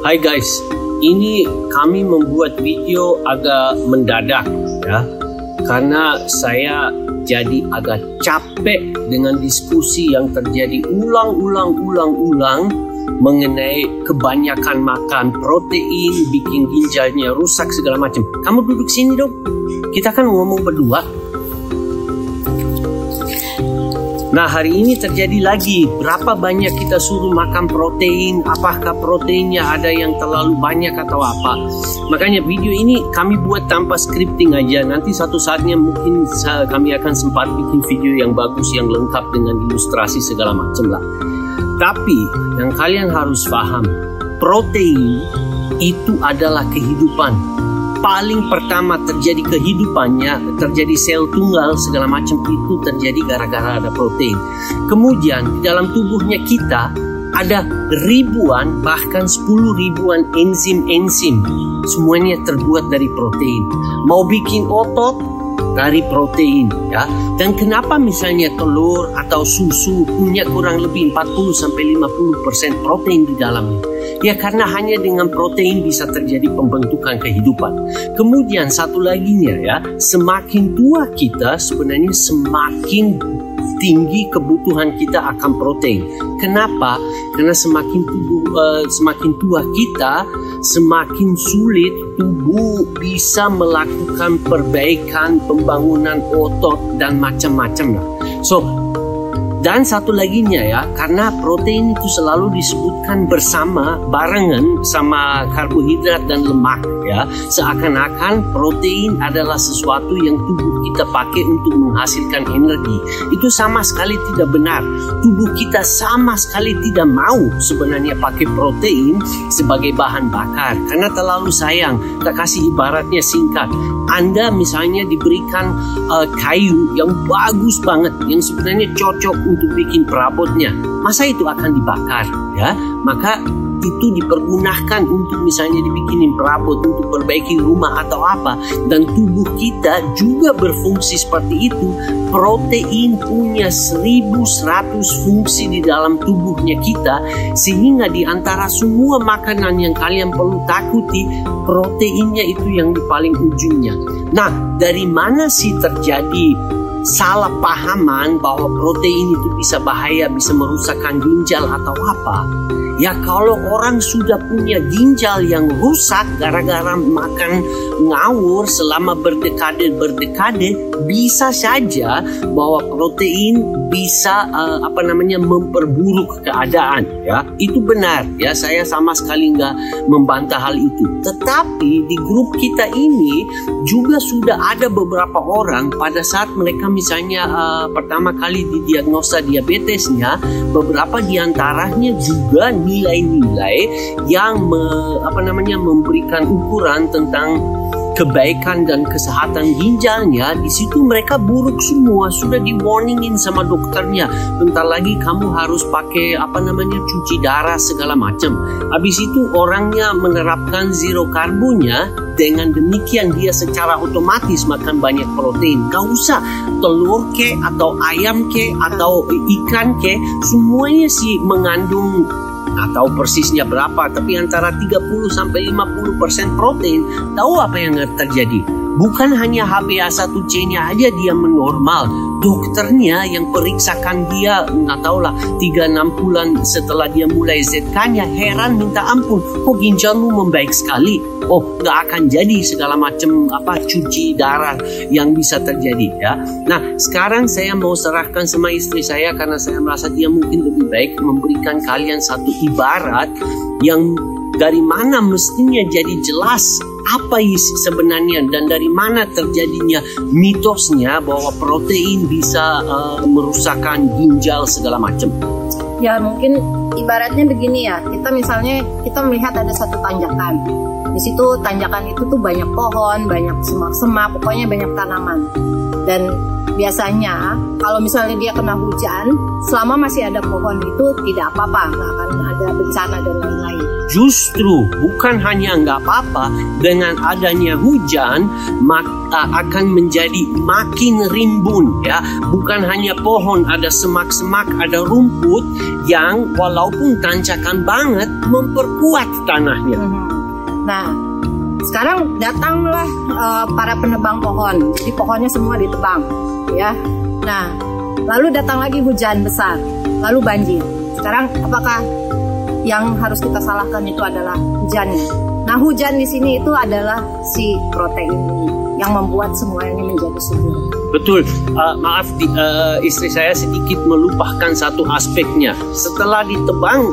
Hai guys, ini kami membuat video agak mendadak ya, karena saya jadi agak capek dengan diskusi yang terjadi ulang-ulang mengenai kebanyakan makan protein, bikin ginjalnya rusak segala macam. Kamu duduk sini dong, kita kan ngomong berdua. Nah, hari ini terjadi lagi. Berapa banyak kita suruh makan protein? Apakah proteinnya ada yang terlalu banyak atau apa? Makanya video ini kami buat tanpa scripting aja. Nanti satu saatnya mungkin kami akan sempat bikin video yang bagus, yang lengkap dengan ilustrasi segala macam lah. Tapi yang kalian harus paham, protein itu adalah kehidupan. Paling pertama terjadi kehidupannya, terjadi sel tunggal segala macam itu terjadi gara-gara ada protein. Kemudian di dalam tubuhnya kita ada ribuan, bahkan 10 ribuan enzim-enzim. Semuanya terbuat dari protein. Mau bikin otot dari protein ya. Dan kenapa misalnya telur atau susu punya kurang lebih 40-50% protein di dalamnya? Ya karena hanya dengan protein bisa terjadi pembentukan kehidupan. Kemudian satu laginya ya, semakin tua kita sebenarnya semakin tinggi kebutuhan kita akan protein. Kenapa? Karena semakin tua kita, semakin sulit tubuh bisa melakukan perbaikan, pembangunan otot dan macam-macam lah. Dan satu laginya ya, karena protein itu selalu disebutkan barengan sama karbohidrat dan lemak ya. Seakan-akan protein adalah sesuatu yang tubuh kita pakai untuk menghasilkan energi. Itu sama sekali tidak benar. Tubuh kita sama sekali tidak mau sebenarnya pakai protein sebagai bahan bakar. Karena terlalu sayang. Kita kasih ibaratnya singkat. Anda misalnya diberikan kayu yang bagus banget, yang sebenarnya cocok untuk bikin perabotnya, masa itu akan dibakar ya? Maka itu dipergunakan untuk misalnya dibikinin perabot untuk perbaiki rumah atau apa. Dan tubuh kita juga berfungsi seperti itu. Protein punya 1100 fungsi di dalam tubuhnya kita, sehingga di antara semua makanan yang kalian perlu takuti, proteinnya itu yang di paling ujungnya. Nah, dari mana sih terjadi salah pahaman bahwa protein itu bisa bahaya, bisa merusakkan ginjal atau apa? Ya kalau orang sudah punya ginjal yang rusak gara-gara makan ngawur selama berdekade, bisa saja bahwa protein bisa memperburuk keadaan ya. Itu benar ya, saya sama sekali nggak membantah hal itu. Tetapi di grup kita ini juga sudah ada beberapa orang pada saat mereka misalnya pertama kali didiagnosa diabetesnya, beberapa diantaranya juga nilai-nilai yang memberikan ukuran tentang kebaikan dan kesehatan ginjalnya. Di situ mereka buruk semua, sudah di-warningin sama dokternya. Bentar lagi kamu harus pakai cuci darah segala macam. Habis itu orangnya menerapkan zero karbonnya. Dengan demikian dia secara otomatis makan banyak protein. Gak usah telur ke atau ayam ke atau ikan ke, semuanya sih mengandung, nggak tahu persisnya berapa, tapi antara 30-50% protein. Tahu apa yang terjadi? Bukan hanya HbA1c-nya aja dia menormal. Dokternya yang periksakan dia, nggak tahu lah, 3-6 bulan setelah dia mulai ZK-nya, heran minta ampun, kok ginjalmu membaik sekali? Oh, nggak akan jadi segala macam cuci darah yang bisa terjadi ya. Nah, sekarang saya mau serahkan sama istri saya karena saya merasa dia mungkin lebih baik memberikan kalian satu ibarat yang dari mana mestinya jadi jelas apa sebenarnya dan dari mana terjadinya mitosnya bahwa protein bisa merusakkan ginjal segala macam. Ya mungkin ibaratnya begini ya, kita melihat ada satu tanjakan. Di situ tanjakan itu tuh banyak pohon, banyak semak-semak, pokoknya banyak tanaman. Dan biasanya kalau misalnya dia kena hujan, selama masih ada pohon itu tidak apa-apa, nggak akan ada bencana dan lain-lain. Justru bukan hanya nggak apa-apa, dengan adanya hujan maka akan menjadi makin rimbun ya. Bukan hanya pohon, ada semak-semak, ada rumput yang walaupun tanjakan banget memperkuat tanahnya. Nah, sekarang datanglah para penebang pohon. Jadi pohonnya semua ditebang ya. Nah, lalu datang lagi hujan besar, lalu banjir. Sekarang apakah yang harus kita salahkan itu adalah hujannya? Nah, hujan di sini itu adalah si protein ini yang membuat semuanya menjadi subur. Betul. Maaf, istri saya sedikit melupakan satu aspeknya. Setelah ditebang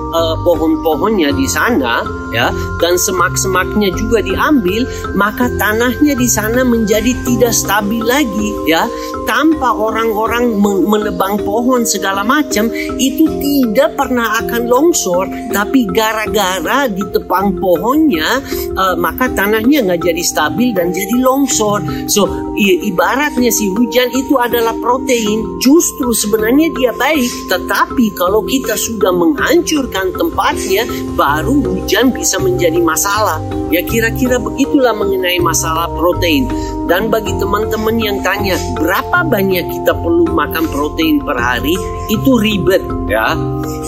pohon-pohonnya di sana, ya, dan semak-semaknya juga diambil, maka tanahnya di sana menjadi tidak stabil lagi, ya. Tanpa orang-orang menebang pohon segala macam, itu tidak pernah akan longsor. Tapi gara-gara ditebang pohonnya, maka tanahnya nggak jadi stabil dan jadi longsor. So, ibaratnya si hujan itu adalah protein. Justru sebenarnya dia baik, tetapi kalau kita sudah menghancurkan tempatnya, baru hujan bisa menjadi masalah. Ya, kira-kira begitulah mengenai masalah protein. Dan bagi teman-teman yang tanya berapa banyak kita perlu makan protein per hari, itu ribet ya.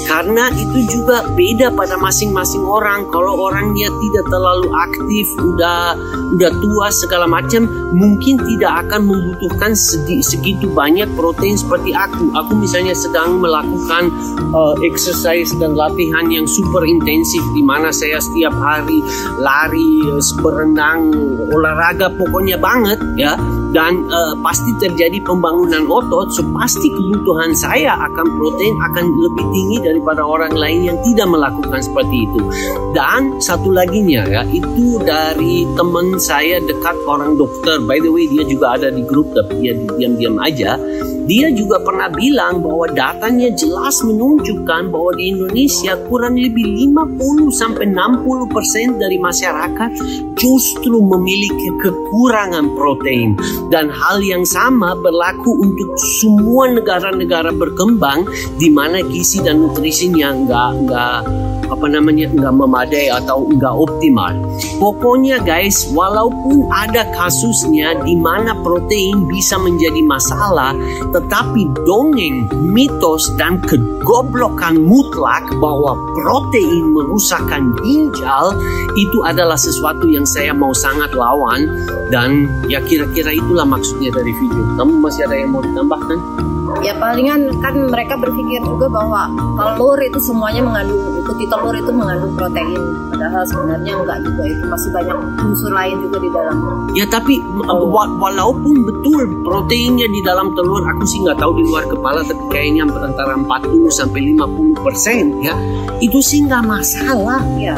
Karena itu juga beda pada masing-masing orang. Kalau orangnya tidak terlalu aktif, udah tua segala macam, mungkin tidak akan membutuhkan segitu banyak protein seperti aku. Aku misalnya sedang melakukan exercise dan latihan yang super intensif, di mana saya setiap hari lari, berenang, olahraga pokoknya banget ya. Dan pasti terjadi pembangunan otot, so pasti kebutuhan saya akan protein akan lebih tinggi daripada orang lain yang tidak melakukan seperti itu. Dan satu laginya ya, itu dari teman saya dekat, orang dokter. By the way, dia juga ada di grup, tapi dia diam-diam aja. Dia juga pernah bilang bahwa datanya jelas menunjukkan bahwa di Indonesia kurang lebih 50-60% dari masyarakat justru memiliki kekurangan protein. Dan hal yang sama berlaku untuk semua negara-negara berkembang di mana gizi dan nutrisinya nggak memadai atau nggak optimal. Pokoknya guys, walaupun ada kasusnya di mana protein bisa menjadi masalah, tetapi dongeng, mitos, dan kegoblokan mutlak bahwa protein merusakkan ginjal itu adalah sesuatu yang saya mau sangat lawan. Dan ya kira-kira itulah maksudnya dari video. Kamu masih ada yang mau ditambahkan? Ya palingan kan mereka berpikir juga bahwa telur itu semuanya mengandung, putih telur itu mengandung protein. Padahal sebenarnya enggak juga, itu masih banyak unsur lain juga di dalamnya. Ya tapi walaupun betul proteinnya di dalam telur, aku sih nggak tahu di luar kepala, tapi kayaknya antara 40-50% ya, itu sih nggak masalah ya.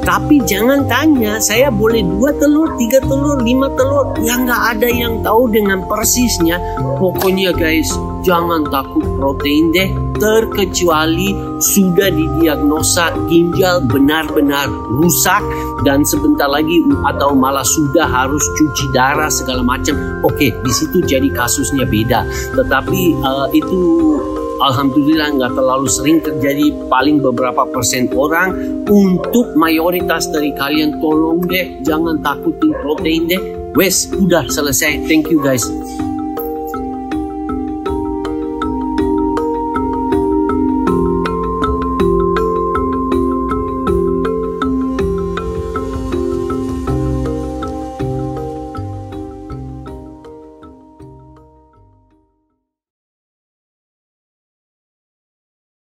Tapi jangan tanya saya boleh 2 telur, 3 telur, 5 telur, ya nggak ada yang tahu dengan persisnya. Pokoknya guys, jangan takut protein deh, terkecuali sudah didiagnosa ginjal benar-benar rusak dan sebentar lagi atau malah sudah harus cuci darah segala macam. Oke, di situ jadi kasusnya beda. Tetapi itu alhamdulillah nggak terlalu sering terjadi, paling beberapa persen orang. Untuk mayoritas dari kalian, tolong deh jangan takutin protein deh. Wes, udah selesai. Thank you guys.